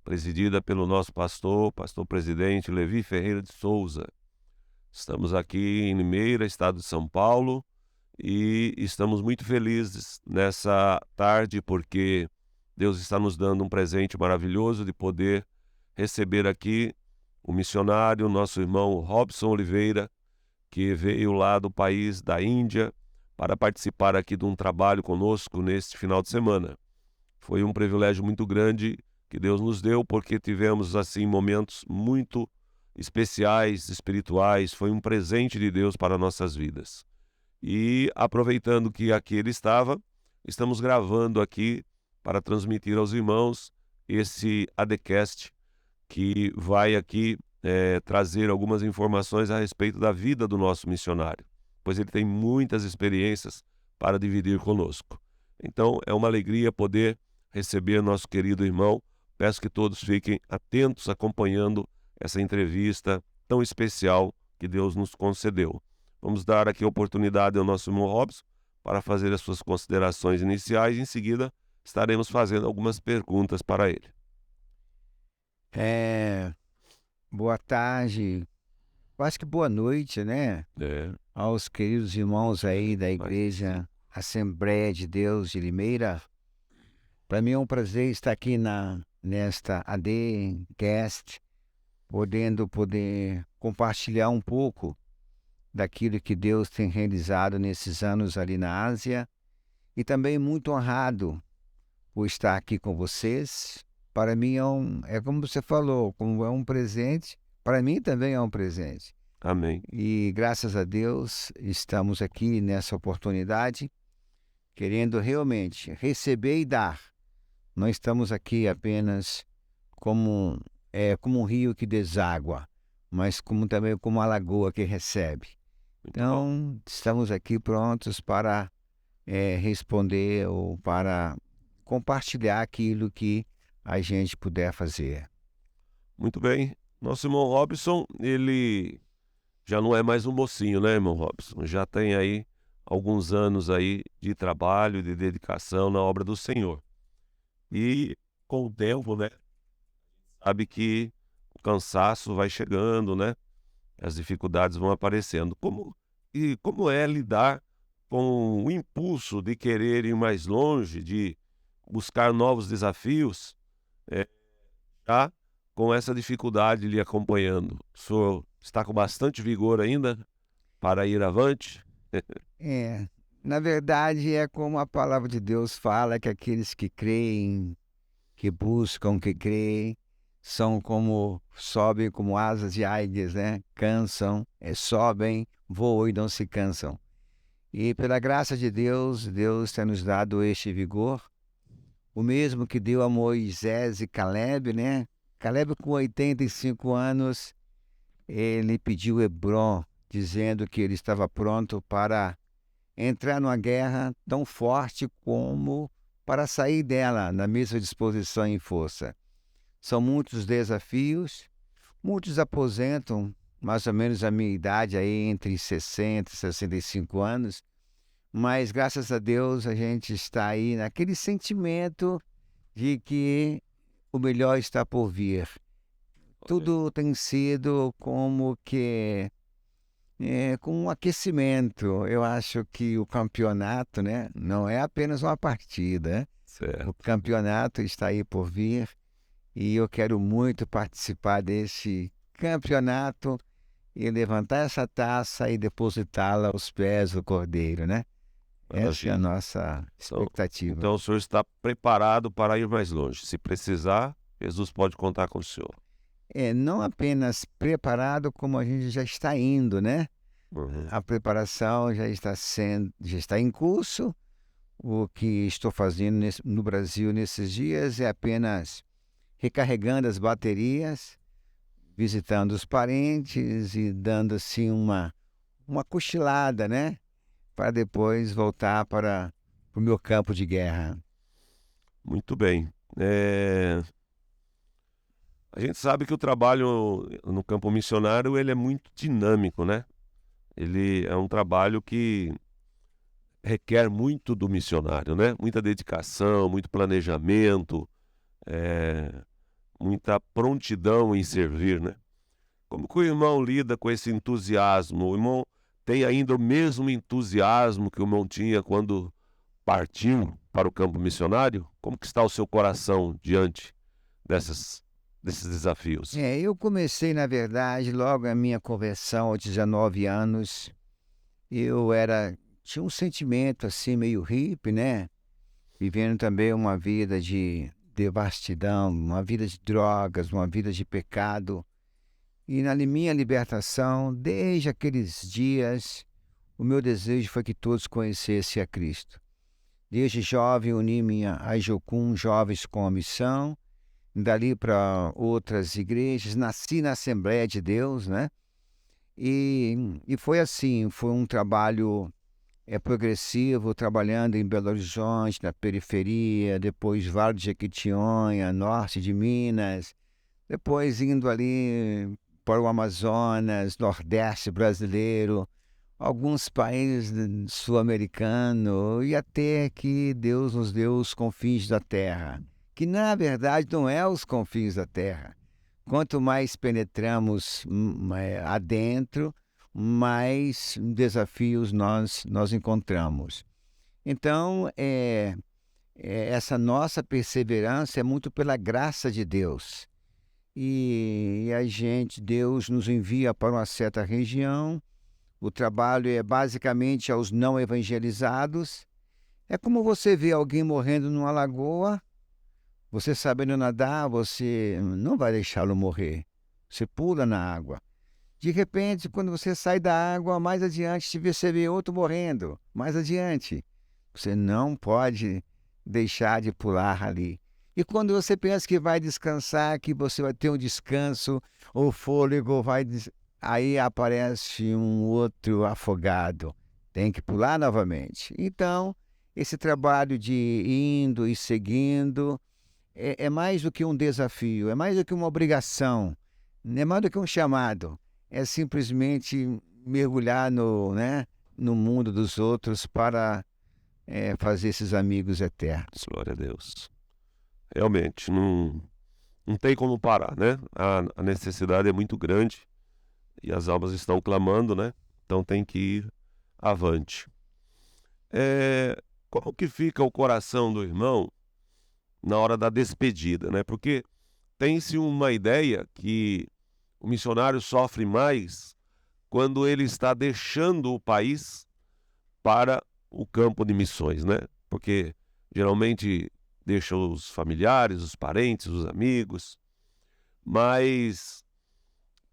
presidida pelo nosso pastor presidente Levi Ferreira de Souza. Estamos aqui em Limeira, estado de São Paulo, e estamos muito felizes nessa tarde porque Deus está nos dando um presente maravilhoso de poder receber aqui o missionário, nosso irmão Robson Oliveira, que veio lá do país da Índia para participar aqui de um trabalho conosco neste final de semana. Foi um privilégio muito grande que Deus nos deu, porque tivemos assim momentos muito especiais, espirituais. Foi um presente de Deus para nossas vidas. E aproveitando que aqui ele estava, estamos gravando aqui para transmitir aos irmãos esse ADcast que vai aqui trazer algumas informações a respeito da vida do nosso missionário, pois ele tem muitas experiências para dividir conosco. Então é uma alegria poder receber nosso querido irmão. Peço que todos fiquem atentos acompanhando essa entrevista tão especial que Deus nos concedeu. Vamos dar aqui a oportunidade ao nosso irmão Robson para fazer as suas considerações iniciais. Em seguida, estaremos fazendo algumas perguntas para ele. Boa tarde, quase que boa noite, né? É, Aos queridos irmãos aí da mas, Igreja Assembleia de Deus de Limeira. Para mim é um prazer estar aqui nesta AD Guest, poder compartilhar um pouco daquilo que Deus tem realizado nesses anos ali na Ásia, e também muito honrado por estar aqui com vocês. Para mim é como você falou, como é um presente, para mim também é um presente. amém. E graças a Deus estamos aqui nessa oportunidade, querendo realmente receber e dar. Não estamos aqui apenas como um rio que deságua, mas também como uma lagoa que recebe. Muito bom. Então, estamos aqui prontos para responder ou para compartilhar aquilo que a gente puder fazer. Muito bem. Nosso irmão Robson, ele já não é mais um mocinho, né, irmão Robson? Já tem aí alguns anos aí de trabalho, de dedicação na obra do Senhor. E com o tempo, né, sabe que o cansaço vai chegando, né? As dificuldades vão aparecendo. Como é lidar com o impulso de querer ir mais longe, de buscar novos desafios, eh, já com essa dificuldade lhe acompanhando? O senhor está com bastante vigor ainda para ir avante? É, na verdade, é como a palavra de Deus fala, que aqueles que creem, que buscam, que creem, sobem como asas de águias, né? Cansam, sobem, voam e não se cansam. E pela graça de Deus, Deus tem nos dado este vigor, o mesmo que deu a Moisés e Caleb, né? Caleb, com 85 anos, ele pediu Hebrom, dizendo que ele estava pronto para entrar numa guerra tão forte como para sair dela na mesma disposição e força. São muitos desafios, muitos aposentam mais ou menos a minha idade, aí entre 60 e 65 anos, mas graças a Deus a gente está aí naquele sentimento de que o melhor está por vir. Tudo tem sido como que com um aquecimento. Eu acho que o campeonato, né, não é apenas uma partida, né? O Certo. campeonato está aí por vir e eu quero muito participar desse campeonato e levantar essa taça e depositá-la aos pés do Cordeiro, né? Essa é a Maravilha. nossa Então, expectativa. então o senhor está preparado para ir mais longe. Se precisar, Jesus pode contar com o senhor. Não apenas preparado, como a gente já está indo, né? Uhum. A preparação já está em curso. O que estou fazendo no Brasil nesses dias é apenas recarregando as baterias, visitando os parentes e dando assim uma cochilada, né? Para depois voltar para o meu campo de guerra. Muito bem. A gente sabe que o trabalho no campo missionário ele é muito dinâmico, né? Ele é um trabalho que requer muito do missionário, né? Muita dedicação, muito planejamento, eh, muita prontidão em servir, né? Como que o irmão lida com esse entusiasmo? O irmão tem ainda o mesmo entusiasmo que o irmão tinha quando partiu para o campo missionário? Como que está o seu coração diante dessas, desses desafios? Eu comecei, na verdade, logo a minha conversão aos 19 anos. Tinha um sentimento assim meio hippie, né? Vivendo também uma vida de devastidão, uma vida de drogas, uma vida de pecado. E na minha libertação, desde aqueles dias, o meu desejo foi que todos conhecessem a Cristo. Desde jovem, uni-me a Jocum Jovens com a Missão, dali para outras igrejas, nasci na Assembleia de Deus, né? E foi assim, foi um trabalho progressivo, trabalhando em Belo Horizonte, na periferia, depois Vale de Jequitinhonha, norte de Minas, depois indo ali para o Amazonas, Nordeste brasileiro, alguns países sul-americanos, e até que Deus nos deu os confins da terra, que na verdade não é os confins da terra. Quanto mais penetramos adentro, mais desafios nós encontramos. Então, essa nossa perseverança é muito pela graça de Deus. E Deus nos envia para uma certa região. O trabalho é basicamente aos não evangelizados. É como você vê alguém morrendo numa lagoa, você sabendo nadar, você não vai deixá-lo morrer. Você pula na água. De repente, quando você sai da água, mais adiante você vê outro morrendo. Mais adiante. Você não pode deixar de pular ali. E quando você pensa que vai descansar, que você vai ter um descanso, o fôlego vai... Aí aparece um outro afogado. Tem que pular novamente. Então, esse trabalho de indo e seguindo é mais do que um desafio, é mais do que uma obrigação, é mais do que um chamado. É simplesmente mergulhar no mundo dos outros para fazer esses amigos eternos. Glória a Deus. Realmente, não tem como parar, né? A necessidade é muito grande e as almas estão clamando, né? Então tem que ir avante. Como que fica o coração do irmão na hora da despedida, né? Porque tem-se uma ideia que o missionário sofre mais quando ele está deixando o país para o campo de missões, né? Porque geralmente deixa os familiares, os parentes, os amigos, mas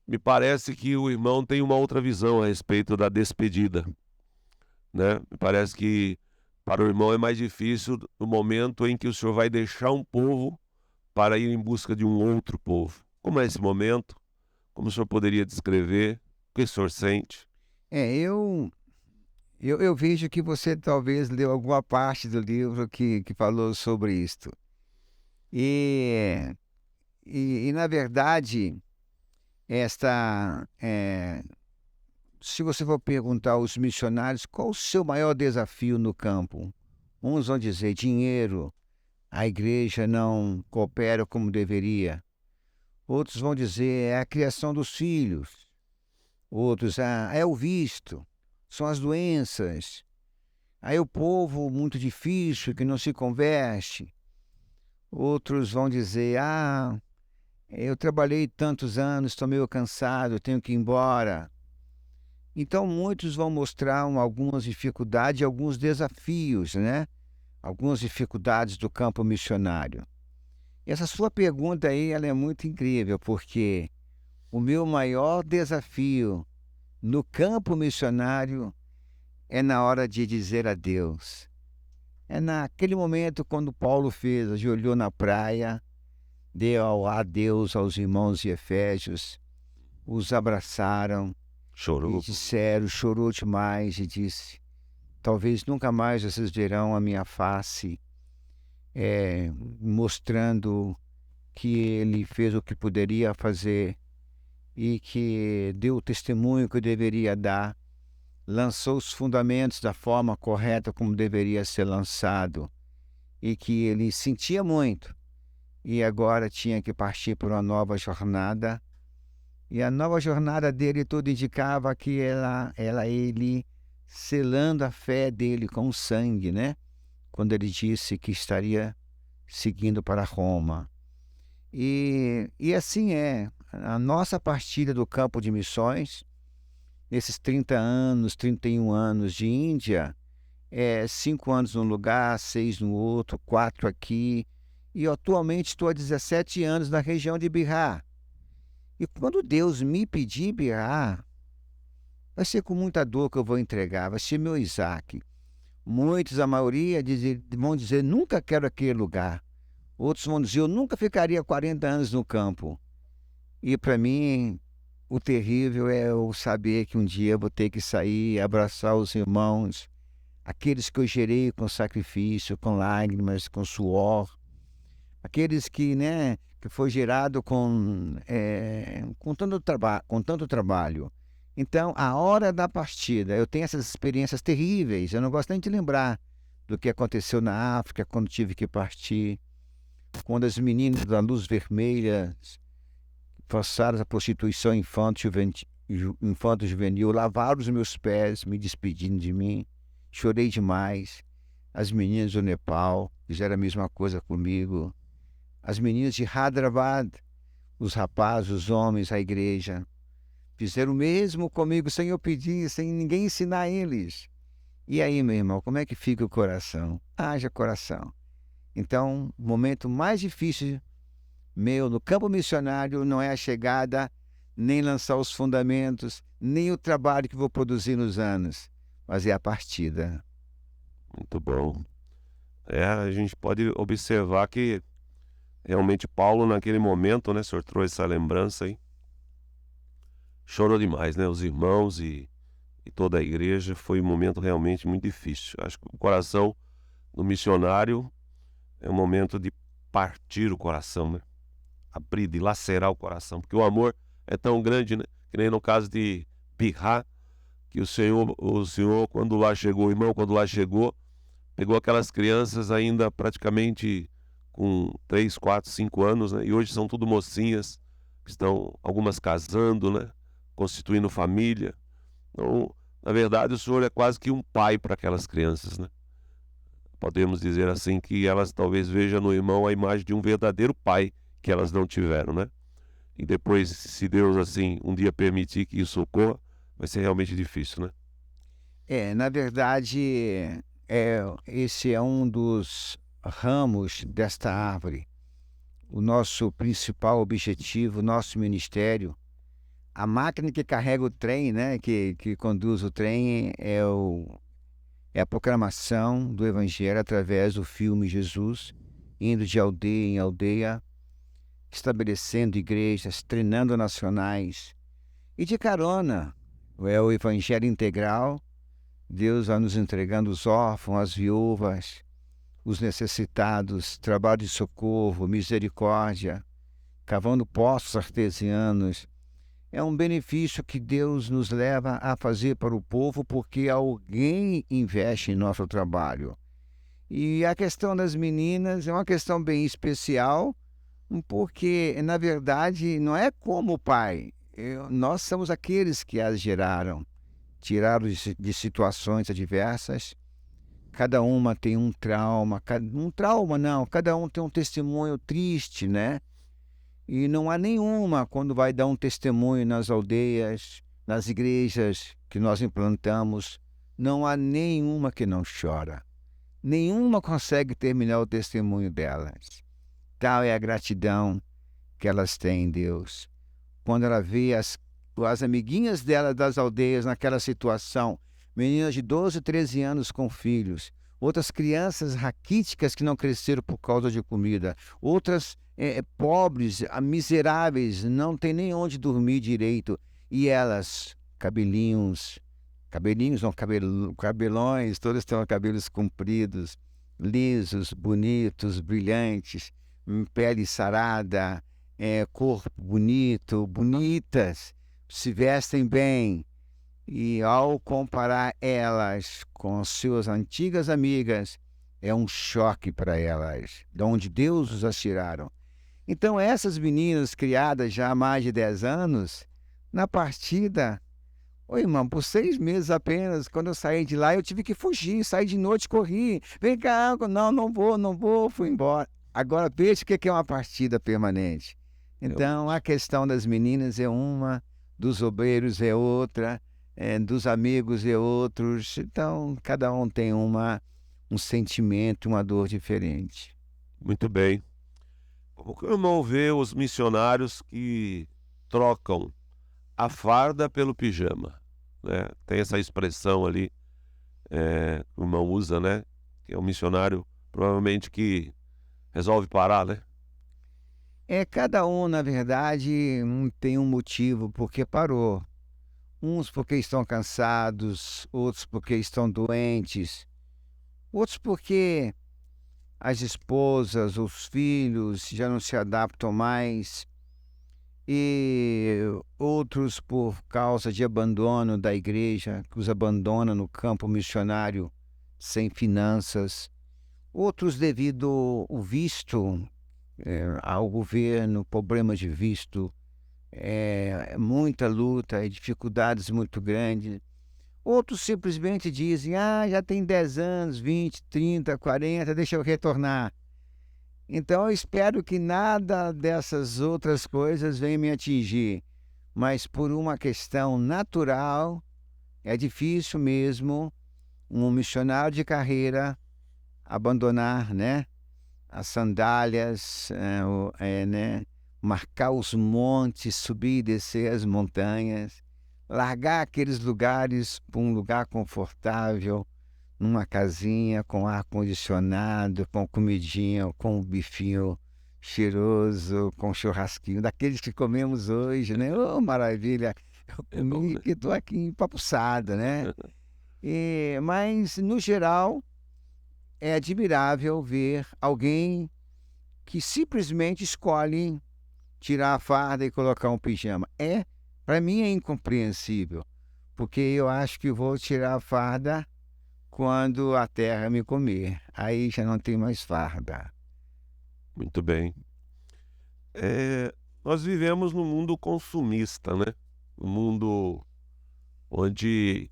me parece que o irmão tem uma outra visão a respeito da despedida, né? Me parece que para o irmão é mais difícil no momento em que o senhor vai deixar um povo para ir em busca de um outro povo. Como é esse momento? Como o senhor poderia descrever? O que o senhor sente? Eu vejo que você talvez leu alguma parte do livro que falou sobre isto. E, na verdade, se você for perguntar aos missionários qual o seu maior desafio no campo, uns vão dizer dinheiro, a igreja não coopera como deveria. Outros vão dizer é a criação dos filhos. Outros, é o visto, são as doenças. Aí o povo muito difícil que não se converte. Outros vão dizer, eu trabalhei tantos anos, estou meio cansado, tenho que ir embora. Então muitos vão mostrar algumas dificuldades, alguns desafios, né? Algumas dificuldades do campo missionário. Essa sua pergunta aí, ela é muito incrível, porque o meu maior desafio no campo missionário é na hora de dizer adeus. É naquele momento quando Paulo ajoelhou na praia, deu adeus aos irmãos de Efésios, os abraçaram Chorou? e disseram, chorou demais e disse, talvez nunca mais vocês verão a minha face, mostrando que ele fez o que poderia fazer e que deu o testemunho que deveria dar, lançou os fundamentos da forma correta como deveria ser lançado, e que ele sentia muito. e agora tinha que partir para uma nova jornada. E a nova jornada dele tudo indicava que ele selando a fé dele com o sangue, né? Quando ele disse que estaria seguindo para Roma. E assim é, a nossa partida do campo de missões, nesses 30 anos, 31 anos de Índia, 5 anos num lugar, 6 no outro, 4 aqui, e atualmente estou há 17 anos na região de Bihar. E quando Deus me pedir Bihar, vai ser com muita dor que eu vou entregar, vai ser meu Isaac. Muitos, a maioria, vão dizer, nunca quero aquele lugar. Outros vão dizer, eu nunca ficaria 40 anos no campo. E para mim, o terrível é eu saber que um dia eu vou ter que sair, abraçar os irmãos, aqueles que eu gerei com sacrifício, com lágrimas, com suor, aqueles que, né, que foi gerado com tanto trabalho. Então, a hora da partida, eu tenho essas experiências terríveis, eu não gosto nem de lembrar do que aconteceu na África quando tive que partir, quando as meninas da luz vermelha forçaram a prostituição infanto-juvenil, lavaram os meus pés, me despedindo de mim, chorei demais. As meninas do Nepal fizeram a mesma coisa comigo. As meninas de Hyderabad, os rapazes, os homens, a igreja, fizeram o mesmo comigo sem eu pedir, sem ninguém ensinar eles. E aí, meu irmão, como é que fica o coração? Haja coração. Então, o momento mais difícil meu no campo missionário não é a chegada, nem lançar os fundamentos, nem o trabalho que vou produzir nos anos, mas é a partida. Muito bom. A gente pode observar que realmente Paulo, naquele momento, né, o senhor trouxe essa lembrança aí, chorou demais, né? Os irmãos e toda a igreja, foi um momento realmente muito difícil. Acho que o coração do missionário é um momento de partir o coração, né? Abrir, de lacerar o coração, porque o amor é tão grande, né? Que nem no caso de Bihar, que o senhor, quando lá chegou, o irmão, quando lá chegou, pegou aquelas crianças ainda praticamente com 3, 4, 5 anos, né? E hoje são tudo mocinhas, que estão algumas casando, né? Constituindo família. Então, na verdade, o senhor é quase que um pai para aquelas crianças, né? Podemos dizer assim que elas talvez vejam no irmão a imagem de um verdadeiro pai que elas não tiveram, né? E depois, se Deus assim um dia permitir que isso ocorra, vai ser realmente difícil, né? Na verdade, esse é um dos ramos desta árvore. O nosso principal objetivo, nosso ministério, a máquina que carrega o trem, né, que conduz o trem, é a proclamação do Evangelho através do filme Jesus, indo de aldeia em aldeia, estabelecendo igrejas, treinando nacionais. E de carona, é o Evangelho integral. Deus vai nos entregando os órfãos, as viúvas, os necessitados, trabalho de socorro, misericórdia, cavando poços artesianos. É um benefício que Deus nos leva a fazer para o povo porque alguém investe em nosso trabalho. E a questão das meninas é uma questão bem especial, porque, na verdade, não é como o pai. Nós somos aqueles que as geraram, tiraram de situações adversas. Cada uma tem um trauma, cada um tem um testemunho triste, né? E não há nenhuma, quando vai dar um testemunho nas aldeias, nas igrejas que nós implantamos, não há nenhuma que não chora. Nenhuma consegue terminar o testemunho delas. Tal é a gratidão que elas têm em Deus. Quando ela vê as amiguinhas dela das aldeias naquela situação, meninas de 12, 13 anos com filhos, outras crianças raquíticas que não cresceram por causa de comida, outras pobres, miseráveis, não tem nem onde dormir direito, e elas, cabelões, todas têm cabelos compridos, lisos, bonitos, brilhantes, pele sarada, corpo bonito, bonitas, se vestem bem. E ao comparar elas com suas antigas amigas, é um choque para elas, de onde Deus os tiraram. Então, essas meninas criadas já há mais de 10 anos, na partida, ô irmão, por 6 meses apenas, quando eu saí de lá, eu tive que fugir, saí de noite, corri. Vem cá, não, não vou, fui embora. Agora, veja o que é uma partida permanente. Então, a realmente. questão das meninas é uma, dos obreiros é outra, dos amigos é outros. Então, cada um tem um sentimento, uma dor diferente. Muito bem. Como que o irmão vê os missionários que trocam a farda pelo pijama, né? Tem essa expressão ali, que o irmão usa, né? Que é um missionário provavelmente que resolve parar, né? Cada um, na verdade, tem um motivo porque parou. Uns porque estão cansados, outros porque estão doentes, outros porque as esposas, os filhos já não se adaptam mais, e outros por causa de abandono da igreja, que os abandona no campo missionário sem finanças, outros devido ao visto, ao governo, problemas de visto, muita luta e dificuldades muito grandes. Outros simplesmente dizem: ah, já tem 10 anos, 20, 30, 40, deixa eu retornar. Então eu espero que nada dessas outras coisas venha me atingir, mas por uma questão natural, é difícil mesmo um missionário de carreira abandonar, né, as sandálias, né, marcar os montes, subir e descer as montanhas, largar aqueles lugares para um lugar confortável, numa casinha com ar-condicionado, com comidinha, com um bifinho cheiroso, com churrasquinho, daqueles que comemos hoje, né? Oh, maravilha! Eu É bom, comi né? que estou aqui empapuçado, né? Mas, no geral, é admirável ver alguém que simplesmente escolhe tirar a farda e colocar um pijama. Para mim é incompreensível, porque eu acho que vou tirar a farda quando a terra me comer. Aí já não tem mais farda. Muito bem. Nós vivemos num mundo consumista, né? Um mundo onde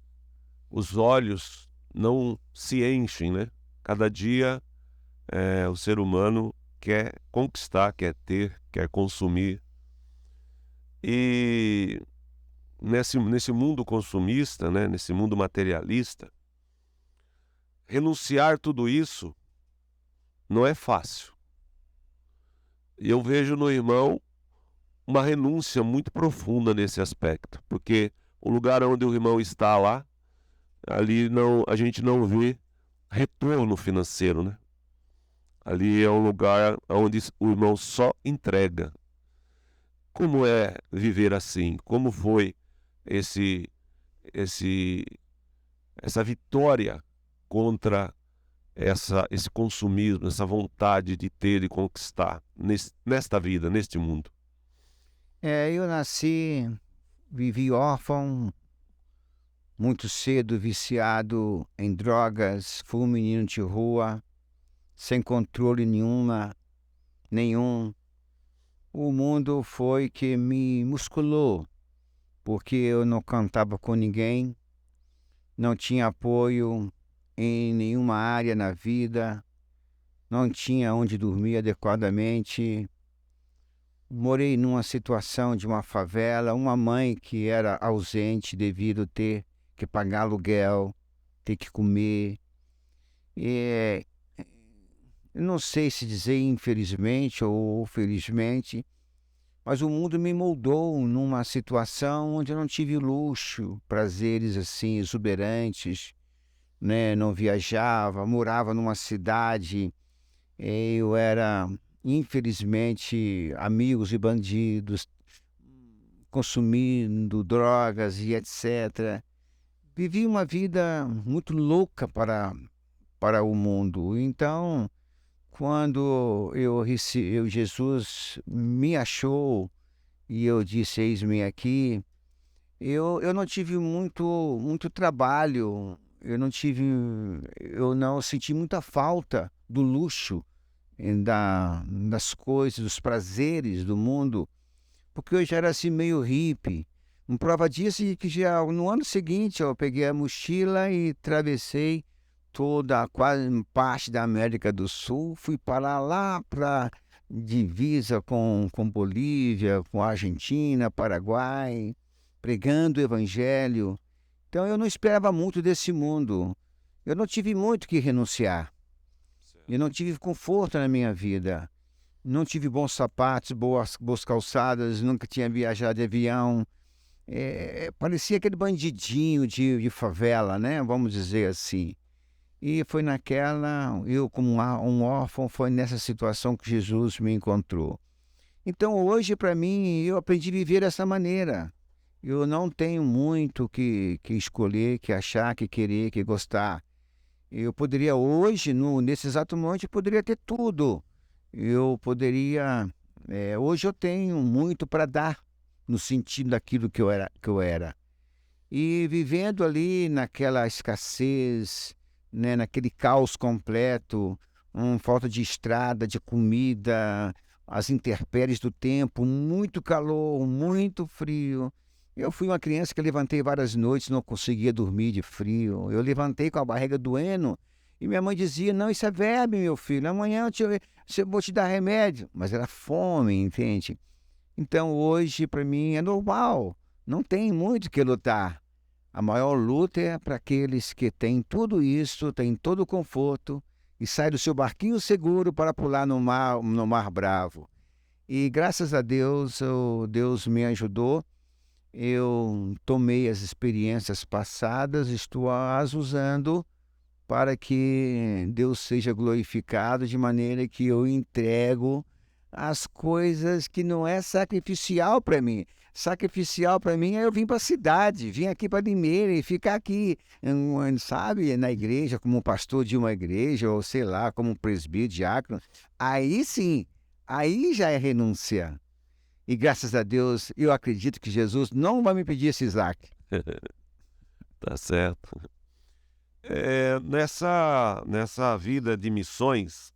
os olhos não se enchem, né? Cada dia, o ser humano quer conquistar, quer ter, quer consumir. E nesse mundo consumista, né? Nesse mundo materialista, renunciar tudo isso não é fácil. E eu vejo no irmão uma renúncia muito profunda nesse aspecto, porque o lugar onde o irmão está lá, ali não, a gente não vê retorno financeiro, né? Ali é um lugar onde o irmão só entrega. Como é viver assim? Como foi esse, esse, essa vitória contra esse consumismo, essa vontade de ter e conquistar nesta vida, neste mundo? Eu nasci, vivi órfão, muito cedo viciado em drogas, fui um menino de rua, sem controle nenhum. O mundo foi que me musculou, porque eu não cantava com ninguém, não tinha apoio em nenhuma área na vida, não tinha onde dormir adequadamente. Morei numa situação de uma favela, uma mãe que era ausente devido ter que pagar aluguel, ter que comer. E eu não sei se dizer infelizmente ou felizmente, mas o mundo me moldou numa situação onde eu não tive luxo, prazeres assim exuberantes, né? Não viajava, morava numa cidade, eu era, infelizmente, amigos e bandidos, consumindo drogas e etc. Vivi uma vida muito louca para o mundo. Então, quando Jesus me achou e eu disse: Eis-me aqui, eu não tive muito trabalho, eu não senti muita falta do luxo das coisas, dos prazeres do mundo, porque eu já era assim meio hippie. Prova disso é que já no ano seguinte eu peguei a mochila e atravessei toda, quase parte da América do Sul, fui parar lá para divisa com Bolívia, com Argentina, Paraguai, pregando o evangelho. Então eu não esperava muito desse mundo. Eu não tive muito que renunciar. Eu não tive conforto na minha vida. Não tive bons sapatos, boas calçadas, nunca tinha viajado de avião. Parecia aquele bandidinho de favela, né? Vamos dizer assim. E foi eu como um órfão, foi nessa situação que Jesus me encontrou. Então hoje, para mim, eu aprendi a viver dessa maneira. Eu não tenho muito que escolher, que achar, que querer, que gostar. Eu poderia hoje, nesse exato momento, eu poderia ter tudo. Eu poderia. Hoje eu tenho muito para dar, no sentido daquilo que eu era. E vivendo ali naquela escassez, né, naquele caos completo, falta de estrada, de comida, as intempéries do tempo, muito calor, muito frio. Eu fui uma criança que levantei várias noites, não conseguia dormir de frio. Eu levantei com a barriga doendo e minha mãe dizia: Não, isso é verme, meu filho, amanhã eu vou te dar remédio. Mas era fome, entende? Então hoje, para mim, é normal, não tem muito o que lutar. A maior luta é para aqueles que têm tudo isso, têm todo o conforto e saem do seu barquinho seguro para pular no mar bravo. E graças a Deus, Deus me ajudou. Eu tomei as experiências passadas, estou as usando para que Deus seja glorificado, de maneira que eu entrego as coisas que não é sacrificial para mim. Sacrificial para mim é eu vir para a cidade, vir aqui para Limeira e ficar aqui, sabe, na igreja, como pastor de uma igreja, ou sei lá, como presbítero, diácono. Aí sim, aí já é renúncia. E graças a Deus, eu acredito que Jesus não vai me pedir esse Isaac. Tá certo. Nessa vida de missões,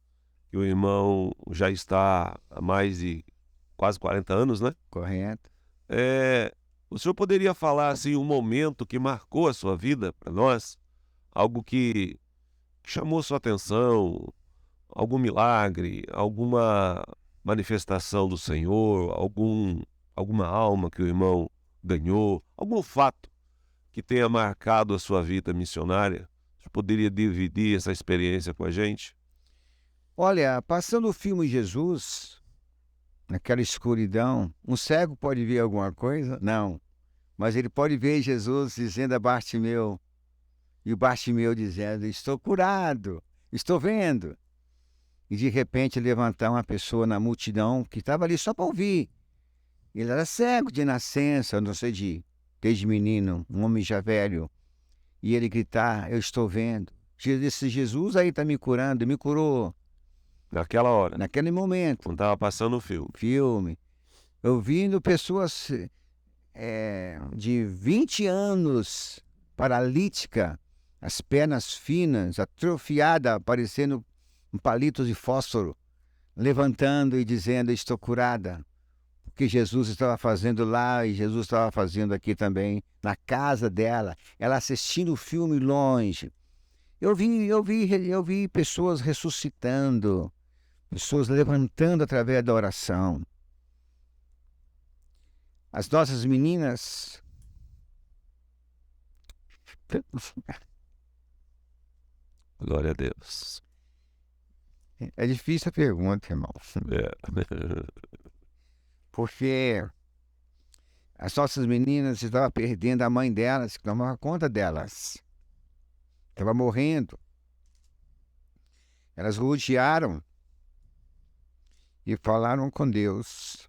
que o irmão já está há mais de quase 40 anos, né? Correto. O senhor poderia falar assim um momento que marcou a sua vida para nós? Algo que chamou sua atenção, algum milagre, alguma manifestação do Senhor, alguma alma que o irmão ganhou, algum fato que tenha marcado a sua vida missionária? Você poderia dividir essa experiência com a gente? Olha, passando o filme Jesus, naquela escuridão, um cego pode ver alguma coisa? Não. Mas ele pode ver Jesus dizendo a Bartimeu, e o Bartimeu dizendo: Estou curado, estou vendo. E de repente levantar uma pessoa na multidão que estava ali só para ouvir. Ele era cego de nascença, não sei, desde menino, um homem já velho. E ele gritar: Eu estou vendo. Esse Jesus aí está me curando, me curou. Naquela hora, Naquele momento. quando estava passando o Filme. Eu vindo pessoas de 20 anos, paralítica, as pernas finas, atrofiada, parecendo palitos de fósforo, levantando e dizendo: Estou curada. Porque Jesus estava fazendo lá e Jesus estava fazendo aqui também, na casa dela, ela assistindo o filme longe. Eu vi pessoas ressuscitando, pessoas levantando através da oração. As nossas meninas. Glória a Deus. É difícil a pergunta, irmão. Porque as nossas meninas estavam perdendo a mãe delas, que tomava conta delas. Estava morrendo. Elas rodearam e falaram com Deus.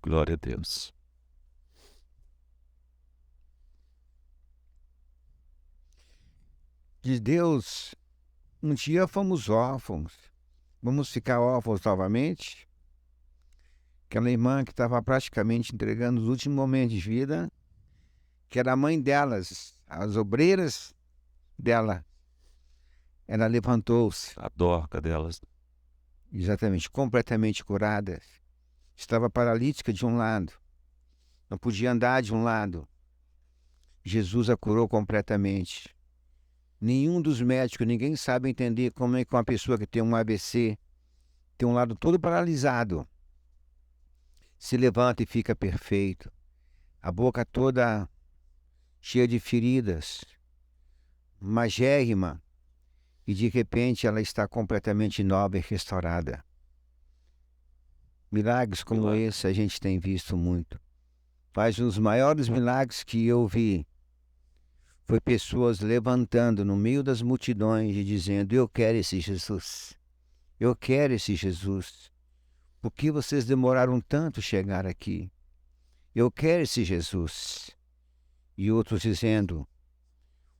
Glória a Deus. De Deus, um dia fomos órfãos. Vamos ficar órfãos novamente? Aquela irmã que estava praticamente entregando os últimos momentos de vida, que era a mãe delas, as obreiras dela. Ela levantou-se, A Dorca delas. exatamente, completamente curada. Estava paralítica de um lado, não podia andar de um lado. Jesus a curou completamente. Nenhum dos médicos, ninguém sabe entender como é que uma pessoa que tem um AVC, tem um lado todo paralisado, se levanta e fica perfeito. A boca toda cheia de feridas, magérrima, e de repente ela está completamente nova e restaurada. Milagres como Milagre. esse a gente tem visto muito. Mas um dos maiores milagres que eu vi foi pessoas levantando no meio das multidões e dizendo: eu quero esse Jesus, eu quero esse Jesus. Por que vocês demoraram tanto a chegar aqui? Eu quero esse Jesus. E outros dizendo: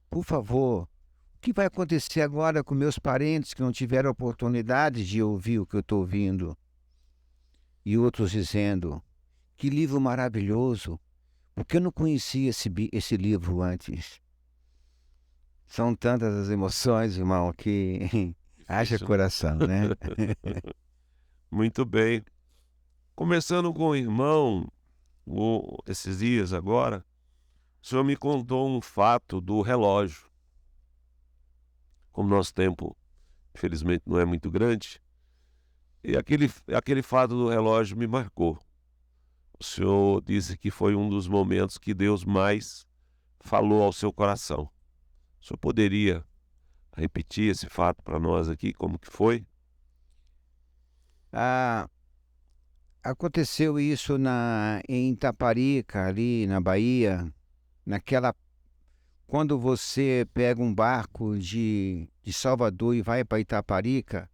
por favor, o que vai acontecer agora com meus parentes que não tiveram oportunidade de ouvir o que eu estou ouvindo? E outros dizendo: que livro maravilhoso, porque eu não conhecia esse livro antes. São tantas as emoções, irmão, que haja Difícil. coração, né? Muito bem. Conversando com o irmão esses dias agora, o senhor me contou um fato do relógio. Como nosso tempo, infelizmente, não é muito grande, e aquele fato do relógio me marcou. O senhor disse que foi um dos momentos que Deus mais falou ao seu coração. O senhor poderia repetir esse fato para nós aqui, como que foi? Ah, aconteceu isso em Itaparica, ali na Bahia, naquela quando você pega um barco de Salvador e vai para Itaparica,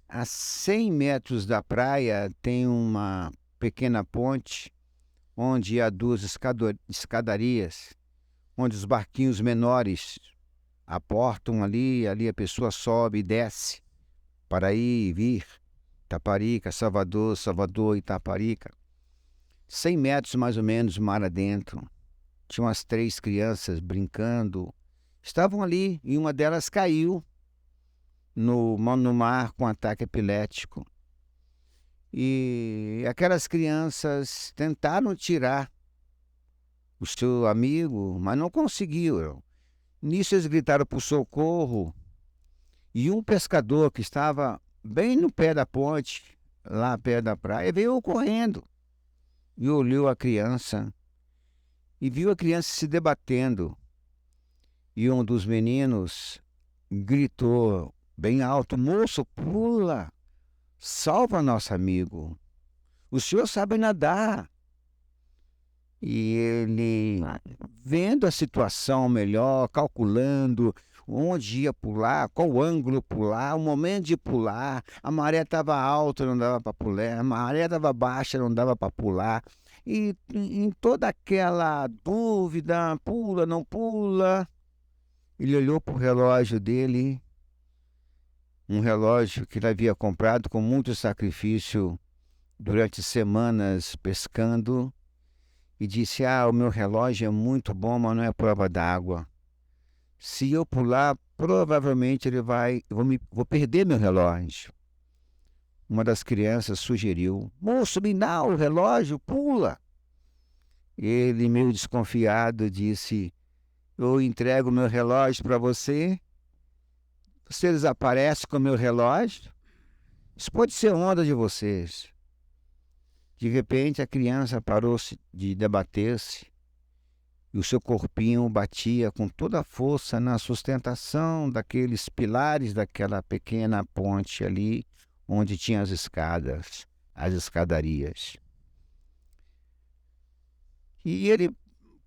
a 100 metros da praia tem uma pequena ponte onde há duas escadarias, onde os barquinhos menores aportam ali a pessoa sobe e desce para ir e vir. Itaparica, Salvador, Salvador, Itaparica. 100 metros mais ou menos mar adentro. Tinha umas 3 crianças brincando. Estavam ali e uma delas caiu no mar com ataque epilético. E aquelas crianças tentaram tirar o seu amigo, mas não conseguiram. Nisso eles gritaram por socorro. E um pescador que estava bem no pé da ponte, lá perto da praia, veio correndo e olhou a criança e viu a criança se debatendo. E um dos meninos gritou bem alto: moço, pula, salva nosso amigo, o senhor sabe nadar. E ele, vendo a situação melhor, calculando onde ia pular, qual ângulo pular, o momento de pular, a maré estava alta, não dava para pular, a maré estava baixa, não dava para pular. E em toda aquela dúvida, pula, não pula, ele olhou para o relógio dele, um relógio que ele havia comprado com muito sacrifício durante semanas pescando, e disse: o meu relógio é muito bom, mas não é prova d'água. Se eu pular, provavelmente vou perder meu relógio. Uma das crianças sugeriu: moço, me dá o relógio, pula. Ele, meio desconfiado, disse: eu entrego meu relógio para você, você desaparece com o meu relógio, isso pode ser onda de vocês. De repente a criança parou de debater-se e o seu corpinho batia com toda a força na sustentação daqueles pilares daquela pequena ponte ali onde tinha as escadas, as escadarias. E ele,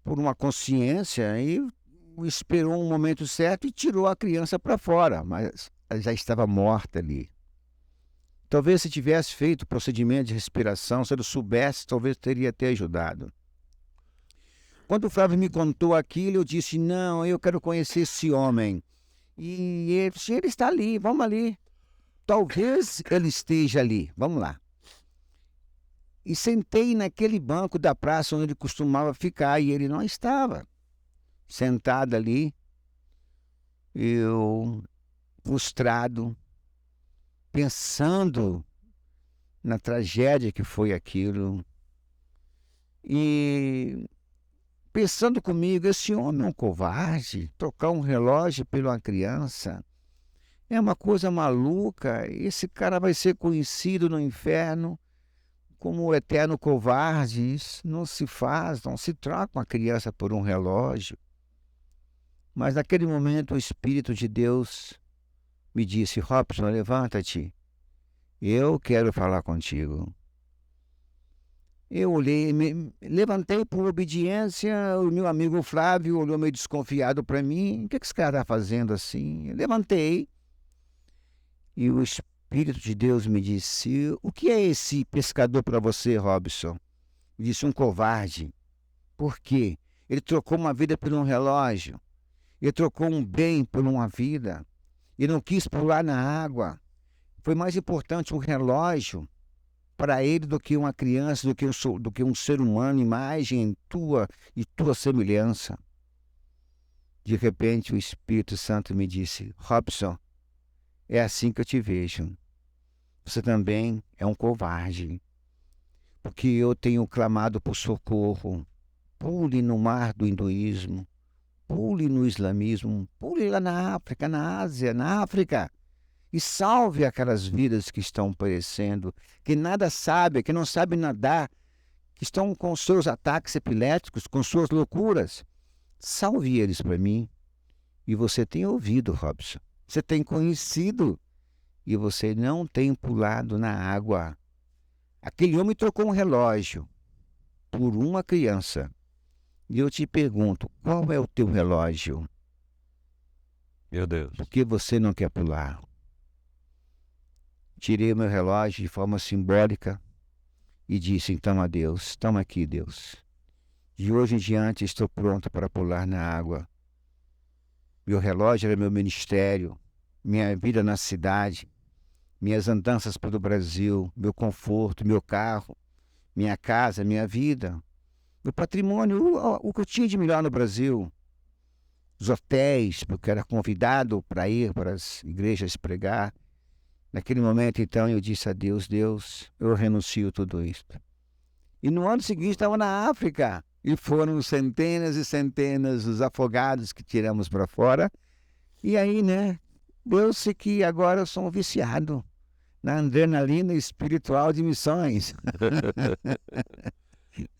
por uma consciência, esperou um momento certo e tirou a criança para fora, mas ela já estava morta ali. Talvez se tivesse feito o procedimento de respiração, se ele soubesse, talvez teria até ajudado. Quando o Flávio me contou aquilo, eu disse: não, eu quero conhecer esse homem. E ele disse: ele está ali, vamos ali. Talvez ele esteja ali, vamos lá. E sentei naquele banco da praça onde ele costumava ficar, e ele não estava. Sentado ali, eu frustrado, pensando na tragédia que foi aquilo e pensando comigo, esse homem é um covarde, trocar um relógio por uma criança é uma coisa maluca, esse cara vai ser conhecido no inferno como o eterno covarde, isso não se faz, não se troca uma criança por um relógio. Mas naquele momento o Espírito de Deus me disse, Robson, levanta-te, eu quero falar contigo. Eu olhei, me levantei por obediência, o meu amigo Flávio olhou meio desconfiado para mim, o que esse cara está fazendo assim? Eu levantei e o Espírito de Deus me disse, o que é esse pescador para você, Robson? Me disse, um covarde. Por quê? Ele trocou uma vida por um relógio, ele trocou um bem por uma vida, ele não quis pular na água. Foi mais importante um relógio para ele do que uma criança, do que um ser humano, imagem em tua e tua semelhança. De repente o Espírito Santo me disse, Robson, é assim que eu te vejo. Você também é um covarde, porque eu tenho clamado por socorro. Pule no mar do hinduísmo, pule no islamismo, pule lá na África, na Ásia, na África, e salve aquelas vidas que estão perecendo, que nada sabem, que não sabem nadar, que estão com seus ataques epiléticos, com suas loucuras. Salve eles para mim. E você tem ouvido, Robson. Você tem conhecido. E você não tem pulado na água. Aquele homem trocou um relógio por uma criança. E eu te pergunto, qual é o teu relógio? Meu Deus. Por que você não quer pular? Tirei meu relógio de forma simbólica e disse então a Deus, toma aqui, Deus. De hoje em diante estou pronto para pular na água. Meu relógio era meu ministério, minha vida na cidade, minhas andanças pelo Brasil, meu conforto, meu carro, minha casa, minha vida, meu patrimônio, o que eu tinha de melhor no Brasil. Os hotéis, porque eu era convidado para ir para as igrejas pregar. Naquele momento, então, eu disse a Deus, Deus, eu renuncio tudo isto. E no ano seguinte estava na África. E foram centenas e centenas os afogados que tiramos para fora. E aí, né, deu-se que agora eu sou um viciado na adrenalina espiritual de missões.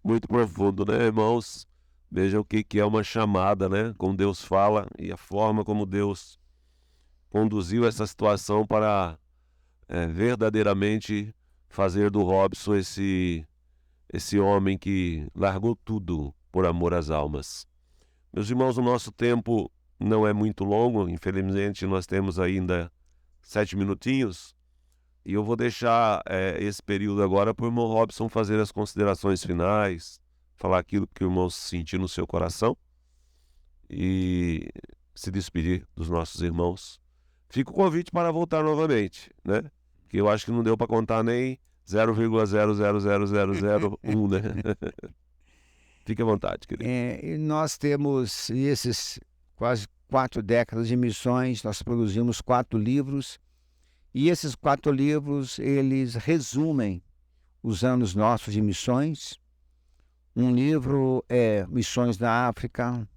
Muito profundo, né, irmãos? Veja o que é uma chamada, né? Como Deus fala e a forma como Deus conduziu essa situação para verdadeiramente fazer do Robson esse homem que largou tudo por amor às almas. Meus irmãos, o nosso tempo não é muito longo, infelizmente nós temos ainda 7 minutinhos, e eu vou deixar esse período agora para o irmão Robson fazer as considerações finais, falar aquilo que o irmão sentiu no seu coração e se despedir dos nossos irmãos. Fica o convite para voltar novamente, né? Que eu acho que não deu para contar nem 0,000001, né? Fique à vontade, querido. E nós temos esses quase 4 décadas de missões, nós produzimos 4 livros, e esses 4 livros, eles resumem os anos nossos de missões. Um livro é Missões na África,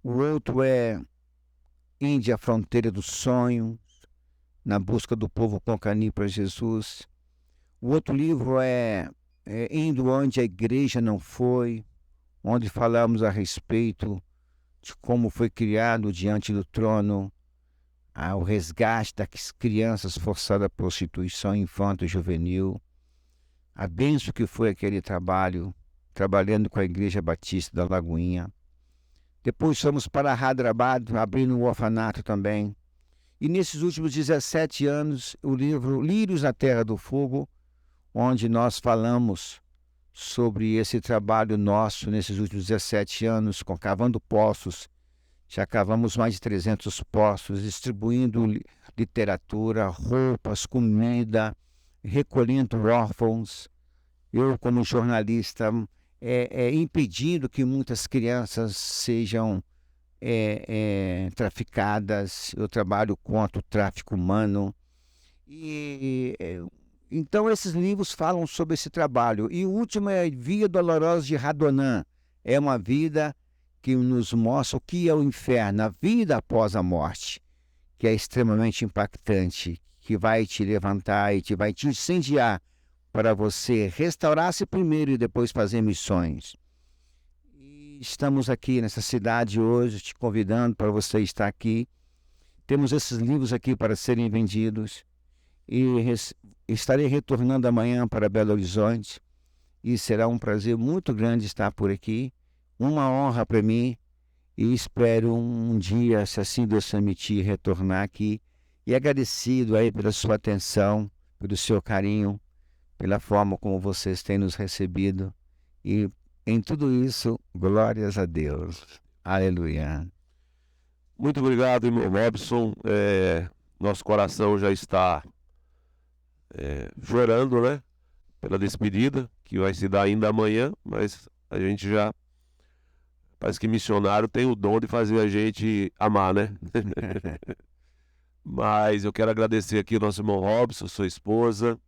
o outro é Índia, Fronteira do Sonho, na busca do povo Concani para Jesus. O outro livro é Indo Onde a Igreja Não Foi, onde falamos a respeito de como foi criado diante do trono o resgate das crianças forçadas à prostituição infanto-juvenil, a bênção que foi aquele trabalho, trabalhando com a Igreja Batista da Lagoinha. Depois fomos para Hyderabad, abrindo um orfanato também. E nesses últimos 17 anos, o livro Lírios na Terra do Fogo, onde nós falamos sobre esse trabalho nosso nesses últimos 17 anos, com cavando poços. Já cavamos mais de 300 poços, distribuindo literatura, roupas, comida, recolhendo órfãos. Eu, como jornalista, impedindo que muitas crianças sejam traficadas, eu trabalho contra o tráfico humano. Então esses livros falam sobre esse trabalho. E o último é Via Dolorosa de Radonan. É uma vida que nos mostra o que é o inferno, a vida após a morte, que é extremamente impactante, que vai te levantar e vai te incendiar para você restaurar-se primeiro e depois fazer missões. E estamos aqui nessa cidade hoje, te convidando para você estar aqui. Temos esses livros aqui para serem vendidos. E estarei retornando amanhã para Belo Horizonte. E será um prazer muito grande estar por aqui. Uma honra para mim. E espero um dia, se assim Deus permitir, retornar aqui. E agradecido aí pela sua atenção, pelo seu carinho, pela forma como vocês têm nos recebido. E em tudo isso, glórias a Deus. Aleluia. Muito obrigado, irmão Robson. Nosso coração já está chorando, né? Pela despedida, que vai se dar ainda amanhã, mas a gente já... Parece que missionário tem o dom de fazer a gente amar, né? Mas eu quero agradecer aqui ao nosso irmão Robson, sua esposa,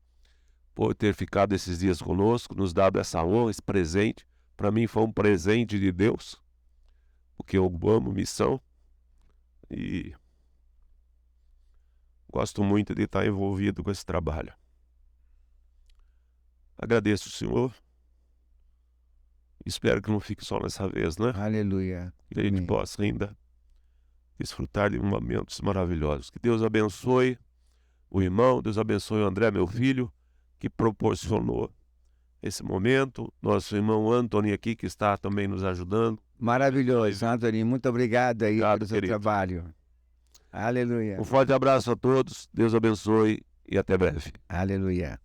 por ter ficado esses dias conosco, nos dado essa honra, esse presente. Para mim foi um presente de Deus, porque eu amo missão e gosto muito de estar envolvido com esse trabalho. Agradeço o Senhor. Espero que não fique só nessa vez, né? Aleluia. Que a gente possa ainda desfrutar de momentos maravilhosos. Que Deus abençoe o irmão, Deus abençoe o André, meu filho, que proporcionou esse momento. Nosso irmão Anthony aqui, que está também nos ajudando. Maravilhoso, Anthony. Muito obrigado aí Obrigado, pelo seu querido. trabalho. Aleluia. Um forte abraço a todos. Deus abençoe e até breve. Aleluia.